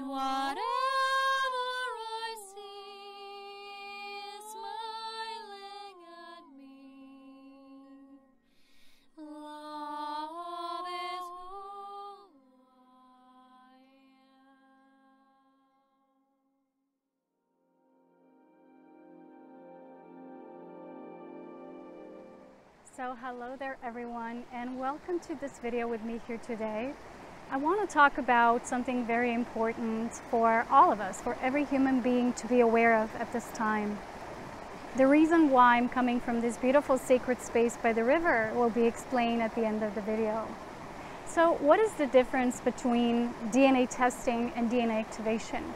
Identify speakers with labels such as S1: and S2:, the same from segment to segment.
S1: and whatever I see is smiling at me. Love is who I am.
S2: So hello there everyone, and welcome to this video with me here today. I want to talk about something very important for all of us, for every human being to be aware of at this time. The reason why I'm coming from this beautiful sacred space by the river will be explained at the end of the video. So what is the difference between DNA testing and DNA activation?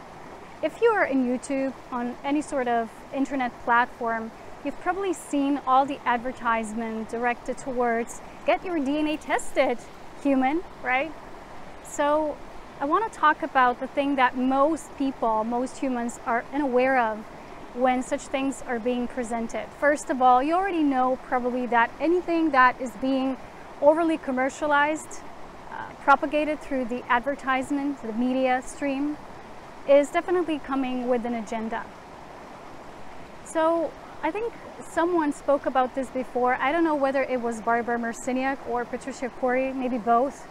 S2: If you are in YouTube, on any sort of internet platform, you've probably seen all the advertisement directed towards get your DNA tested, human, right? So I want to talk about the thing that most people, most humans are unaware of when such things are being presented. First of all, you already know probably that anything that is being overly commercialized, propagated through the advertisement, the media stream, is definitely coming with an agenda. So I think someone spoke about this before. I don't know whether it was Barbara Marciniak or Patricia Corey, maybe both,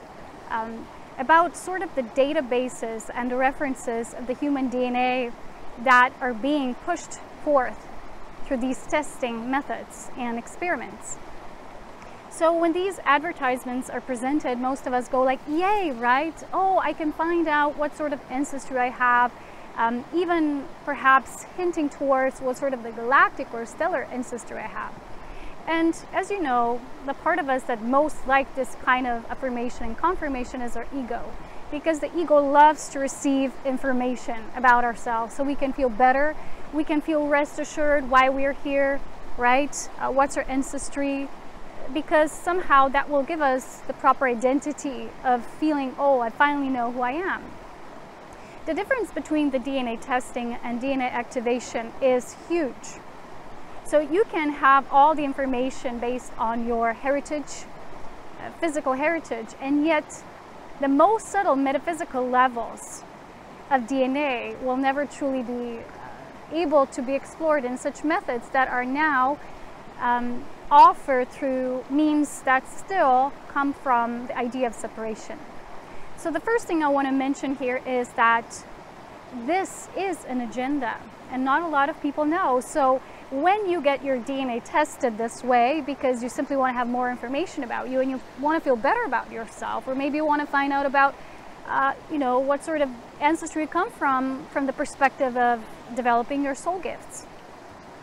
S2: about sort of the databases and the references of the human DNA that are being pushed forth through these testing methods and experiments. So when these advertisements are presented, most of us go like, yay, right? Oh, I can find out what sort of ancestry I have, even perhaps hinting towards what sort of the galactic or stellar ancestry I have. And as you know, the part of us that most like this kind of affirmation and confirmation is our ego, because the ego loves to receive information about ourselves so we can feel better, we can feel rest assured why we're here, right? What's our ancestry? Because somehow that will give us the proper identity of feeling, oh, I finally know who I am. The difference between the DNA testing and DNA activation is huge. So you can have all the information based on your heritage, physical heritage, and yet the most subtle metaphysical levels of DNA will never truly be able to be explored in such methods that are now offered through means that still come from the idea of separation. So the first thing I want to mention here is that this is an agenda, and not a lot of people know. So when you get your DNA tested this way because you simply want to have more information about you and you want to feel better about yourself, or maybe you want to find out about what sort of ancestry you come from the perspective of developing your soul gifts.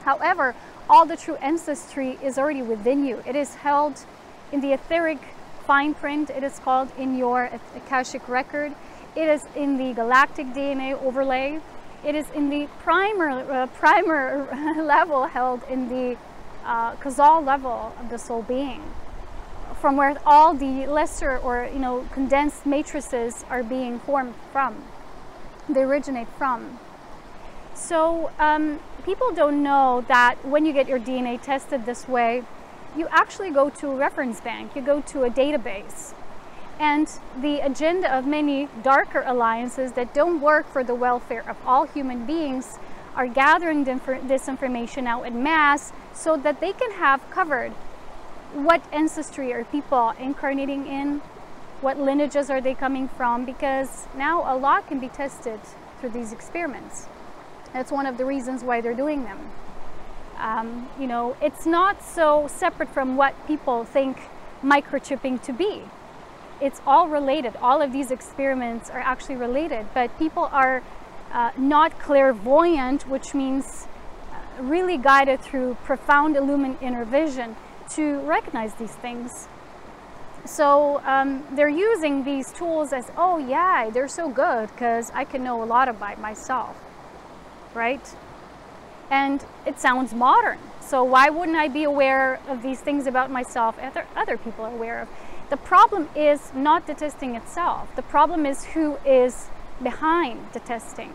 S2: However, all the true ancestry is already within you. It is held in the etheric fine print, it is called, in your Akashic record. It is in the galactic DNA overlay. It is in the primer level, held in the causal level of the soul being, from where all the lesser or condensed matrices are being formed from. They originate from. So people don't know that when you get your DNA tested this way, you actually go to a reference bank, you go to a database. And the agenda of many darker alliances that don't work for the welfare of all human beings are gathering this information out en masse so that they can have covered what ancestry are people incarnating in, what lineages are they coming from, because now a lot can be tested through these experiments. That's one of the reasons why they're doing them. It's not so separate from what people think microchipping to be. It's all related. All of these experiments are actually related, but people are not clairvoyant, which means really guided through profound illumined inner vision to recognize these things. So they're using these tools as, oh yeah, they're so good because I can know a lot about myself, right? And it sounds modern. So why wouldn't I be aware of these things about myself other people are aware of? The problem is not the testing itself. The problem is who is behind the testing.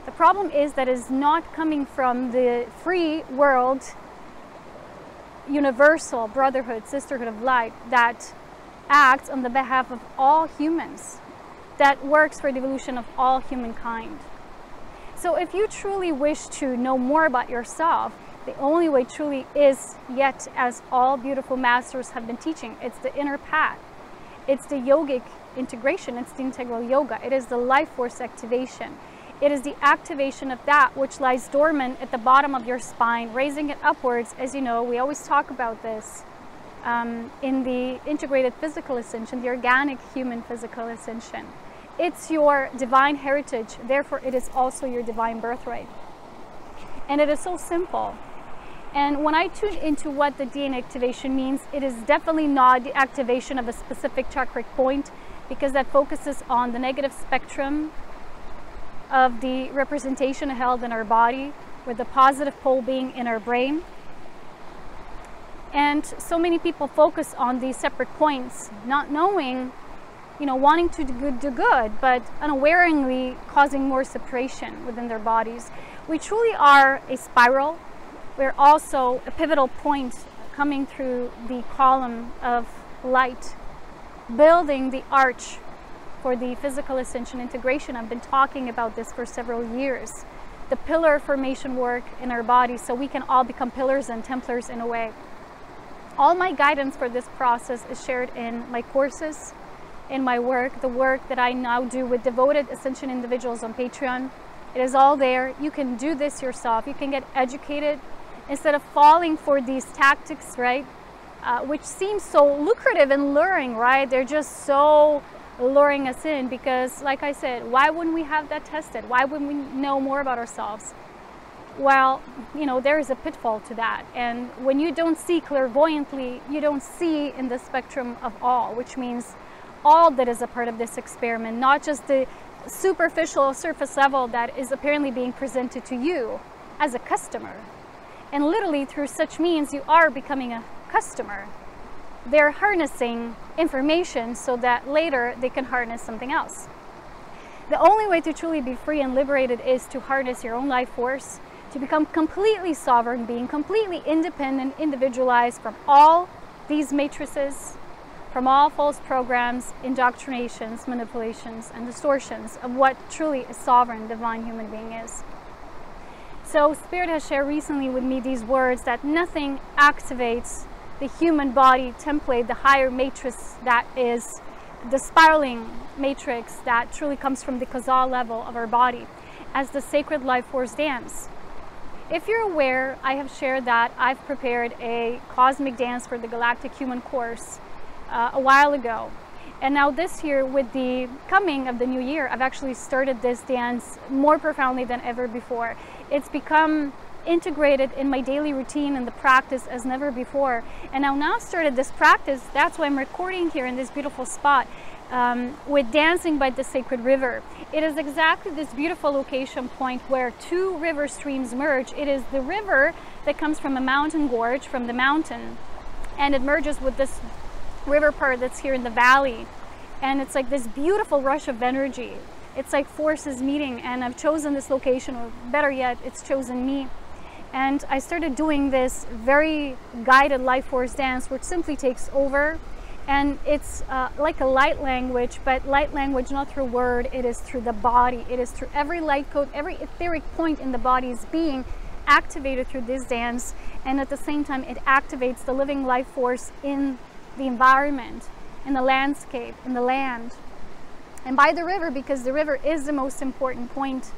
S2: The problem is that it's not coming from the free world, universal brotherhood, sisterhood of light that acts on the behalf of all humans. that works for the evolution of all humankind. So if you truly wish to know more about yourself, the only way truly is, yet as all beautiful masters have been teaching, it's the inner path. It's the yogic integration, it's the integral yoga, it is the life force activation. It is the activation of that which lies dormant at the bottom of your spine, raising it upwards. As you know, we always talk about this in the integrated physical ascension, the organic human physical ascension. It's your divine heritage, therefore it is also your divine birthright. And it is so simple. And when I tune into what the DNA activation means, it is definitely not the activation of a specific chakric point, because that focuses on the negative spectrum of the representation held in our body, with the positive pole being in our brain. And so many people focus on these separate points, not knowing, wanting to do good, but unawareingly causing more separation within their bodies. We truly are a spiral. We're also a pivotal point coming through the column of light, building the arch for the physical ascension integration. I've been talking about this for several years. The pillar formation work in our body, so we can all become pillars and templars in a way. All my guidance for this process is shared in my courses, in my work, the work that I now do with devoted Ascension individuals on Patreon. It is all there. You can do this yourself. You can get educated instead of falling for these tactics, right? Which seems so lucrative and luring, right? They're just so luring us in because, like I said, why wouldn't we have that tested? Why wouldn't we know more about ourselves? Well, there is a pitfall to that. And when you don't see clairvoyantly, you don't see in the spectrum of all, which means all that is a part of this experiment, not just the superficial surface level that is apparently being presented to you as a customer. And literally through such means, you are becoming a customer. They're harnessing information so that later they can harness something else. The only way to truly be free and liberated is to harness your own life force, to become completely sovereign being, completely independent, individualized from all these matrices, from all false programs, indoctrinations, manipulations, and distortions of what truly a sovereign divine human being is. So Spirit has shared recently with me these words that nothing activates the human body template, the higher matrix that is the spiraling matrix that truly comes from the causal level of our body, as the sacred life force dance. If you're aware, I have shared that I've prepared a cosmic dance for the Galactic Human course a while ago. And now this year, with the coming of the new year, I've actually started this dance more profoundly than ever before. It's become integrated in my daily routine and the practice as never before. And I've now started this practice, that's why I'm recording here in this beautiful spot, with dancing by the sacred river. It is exactly this beautiful location point where two river streams merge. It is the river that comes from a mountain gorge, from the mountain, and it merges with this river part that's here in the valley. And it's like this beautiful rush of energy. It's like forces meeting, and I've chosen this location, or better yet, it's chosen me. And I started doing this very guided life force dance, which simply takes over. And it's like a light language, but light language not through word, it is through the body. It is through every light code, every etheric point in the body's being activated through this dance. And at the same time, it activates the living life force in the environment, in the landscape, in the land. And by the river, because the river is the most important point.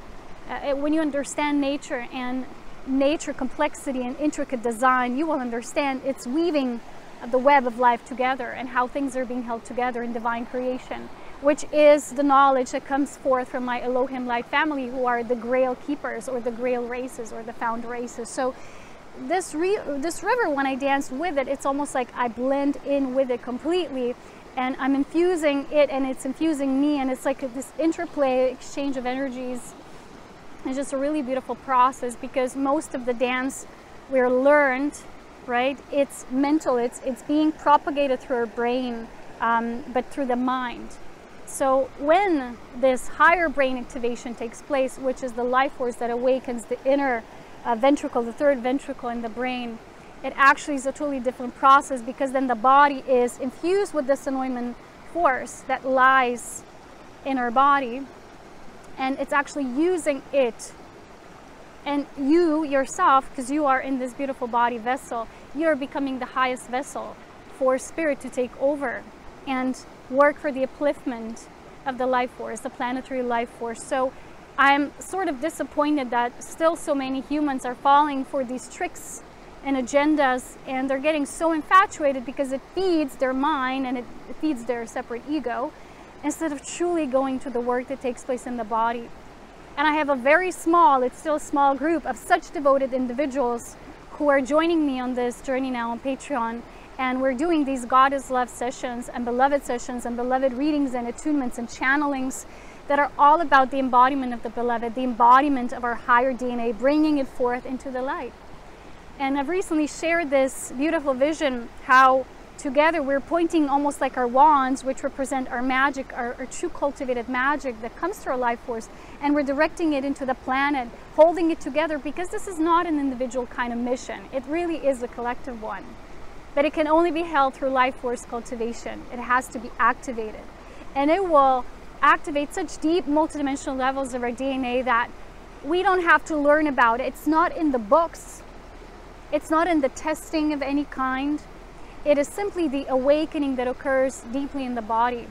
S2: When you understand nature and nature complexity and intricate design, you will understand it's weaving the web of life together and how things are being held together in divine creation, which is the knowledge that comes forth from my Elohim light family, who are the Grail keepers, or the Grail races, or the found races. So this river, when I dance with it, it's almost like I blend in with it completely, and I'm infusing it and it's infusing me, and it's like this interplay, exchange of energies. It's just a really beautiful process, because most of the dance we're learned, right, it's mental, it's being propagated through our brain, but through the mind. So when this higher brain activation takes place, which is the life force that awakens the inner ventricle, the third ventricle in the brain, it actually is a totally different process, because then the body is infused with this anointment force that lies in our body, and it's actually using it. And you yourself, because you are in this beautiful body vessel, you're becoming the highest vessel for spirit to take over and work for the upliftment of the life force, the planetary life force. So I'm sort of disappointed that still so many humans are falling for these tricks and agendas, and they're getting so infatuated because it feeds their mind and it feeds their separate ego, instead of truly going to the work that takes place in the body. And I have a very small, it's still a small group of such devoted individuals who are joining me on this journey now on Patreon. And we're doing these Goddess Love sessions and beloved readings and attunements and channelings that are all about the embodiment of the beloved, the embodiment of our higher DNA, bringing it forth into the light. And I've recently shared this beautiful vision, how together we're pointing almost like our wands, which represent our magic, our true cultivated magic that comes through our life force, and we're directing it into the planet, holding it together, because this is not an individual kind of mission. It really is a collective one. But it can only be held through life force cultivation. It has to be activated. And it will activate such deep multidimensional levels of our DNA that we don't have to learn about it. It's not in the books. It's not in the testing of any kind. It is simply the awakening that occurs deeply in the body.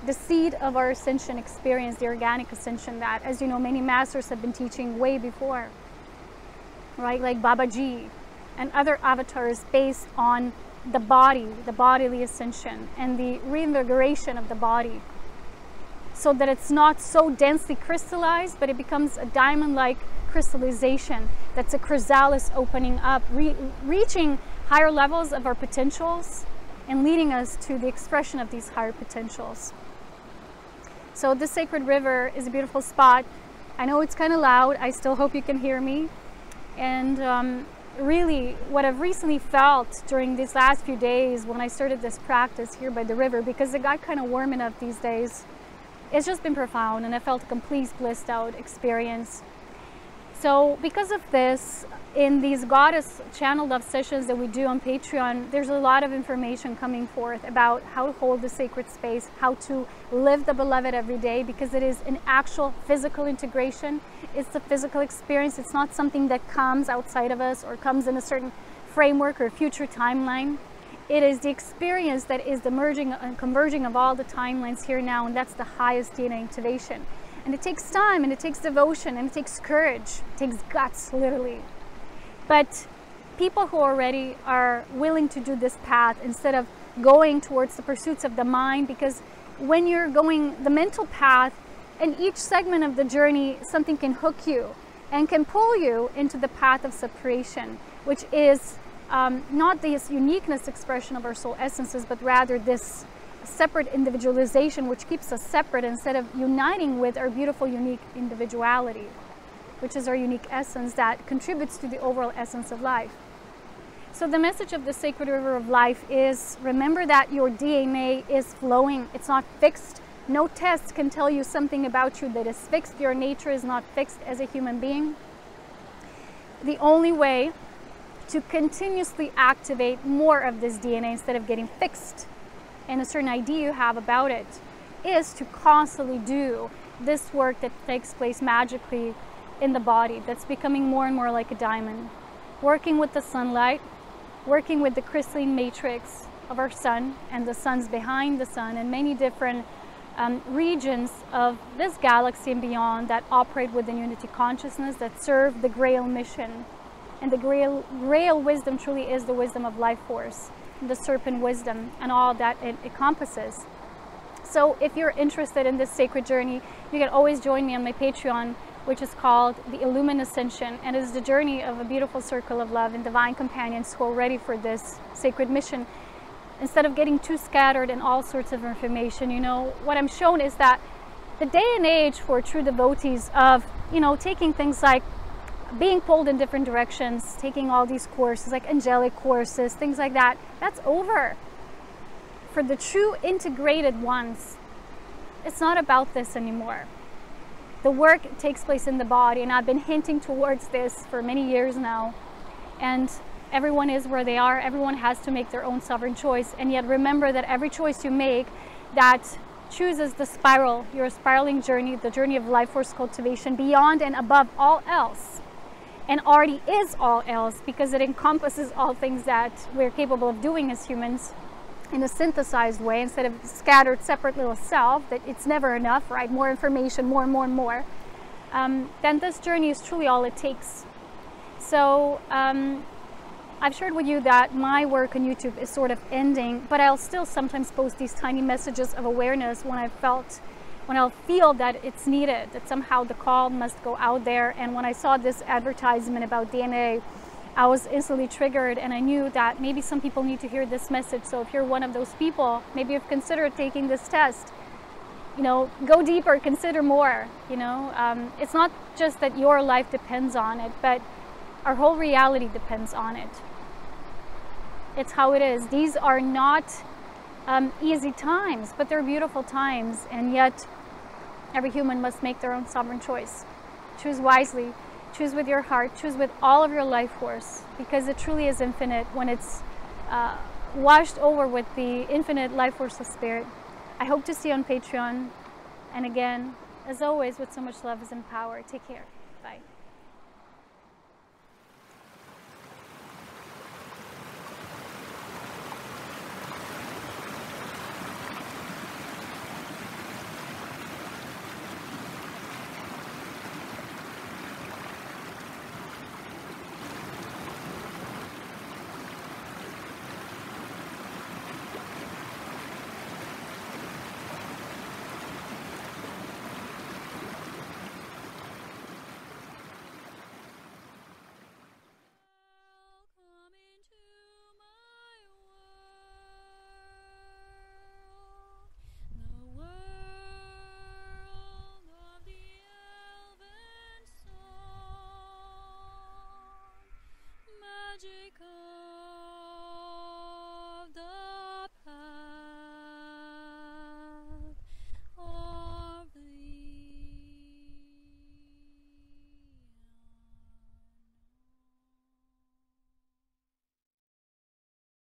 S2: The seed of our ascension experience, the organic ascension that, as you know, many masters have been teaching way before, right? Like Babaji and other avatars based on the body, the bodily ascension, and the reinvigoration of the body, so that it's not so densely crystallized, but it becomes a diamond-like crystallization that's a chrysalis opening up, reaching higher levels of our potentials and leading us to the expression of these higher potentials. So this sacred river is a beautiful spot. I know it's kind of loud. I still hope you can hear me. And really, what I've recently felt during these last few days when I started this practice here by the river, because it got kind of warm enough these days, it's just been profound, and I felt a complete blissed out experience. So because of this, in these Goddess Channel Love sessions that we do on Patreon, there's a lot of information coming forth about how to hold the sacred space, how to live the beloved every day, because it is an actual physical integration. It's a physical experience. It's not something that comes outside of us or comes in a certain framework or future timeline. It is the experience that is the merging and converging of all the timelines here now, and that's the highest DNA activation. And it takes time, and it takes devotion, and it takes courage. It takes guts, literally. But people who already are willing to do this path instead of going towards the pursuits of the mind, because when you're going the mental path, in each segment of the journey, something can hook you and can pull you into the path of separation, which is not this uniqueness expression of our soul essences, but rather this separate individualization, which keeps us separate instead of uniting with our beautiful, unique individuality, which is our unique essence that contributes to the overall essence of life. So the message of the sacred river of life is, remember that your DNA is flowing. It's not fixed. No tests can tell you something about you that is fixed. Your nature is not fixed as a human being. The only way to continuously activate more of this DNA instead of getting fixed and a certain idea you have about it is to constantly do this work that takes place magically in the body, that's becoming more and more like a diamond. Working with the sunlight, working with the crystalline matrix of our sun and the suns behind the sun, and many different regions of this galaxy and beyond that operate within unity consciousness, that serve the Grail mission. And the Grail wisdom truly is the wisdom of life force, the serpent wisdom, and all that it encompasses. So if you're interested in this sacred journey, you can always join me on my Patreon, which is called the Ascension, and it is the journey of a beautiful circle of love and divine companions who are ready for this sacred mission. Instead of getting too scattered in all sorts of information, you know, what I'm shown is that the day and age for true devotees of, you know, taking things like being pulled in different directions, taking all these courses like angelic courses, things like that, that's over. For the true integrated ones, it's not about this anymore. The work takes place in the body, and I've been hinting towards this for many years now. And everyone is where they are. Everyone has to make their own sovereign choice. And yet remember that every choice you make that chooses the spiral, your spiraling journey, the journey of life force cultivation beyond and above all else, and already is all else because it encompasses all things that we're capable of doing as humans in a synthesized way instead of scattered separate little self, that it's never enough, right? More information, more and more and more. Then this journey is truly all it takes. So I've shared with you that my work on YouTube is sort of ending, but I'll still sometimes post these tiny messages of awareness when I'll feel that it's needed, that somehow the call must go out there. And when I saw this advertisement about DNA, I was instantly triggered, and I knew that maybe some people need to hear this message. So if you're one of those people, maybe you've considered taking this test, you know, go deeper, consider more, you know. It's not just that your life depends on it, but our whole reality depends on it. It's how it is. These are not easy times, but they're beautiful times, and yet every human must make their own sovereign choice. Choose wisely, choose with your heart, choose with all of your life force, because it truly is infinite when it's washed over with the infinite life force of spirit. I hope to see you on Patreon, and again, as always, with so much love is in power. Take care. Bye.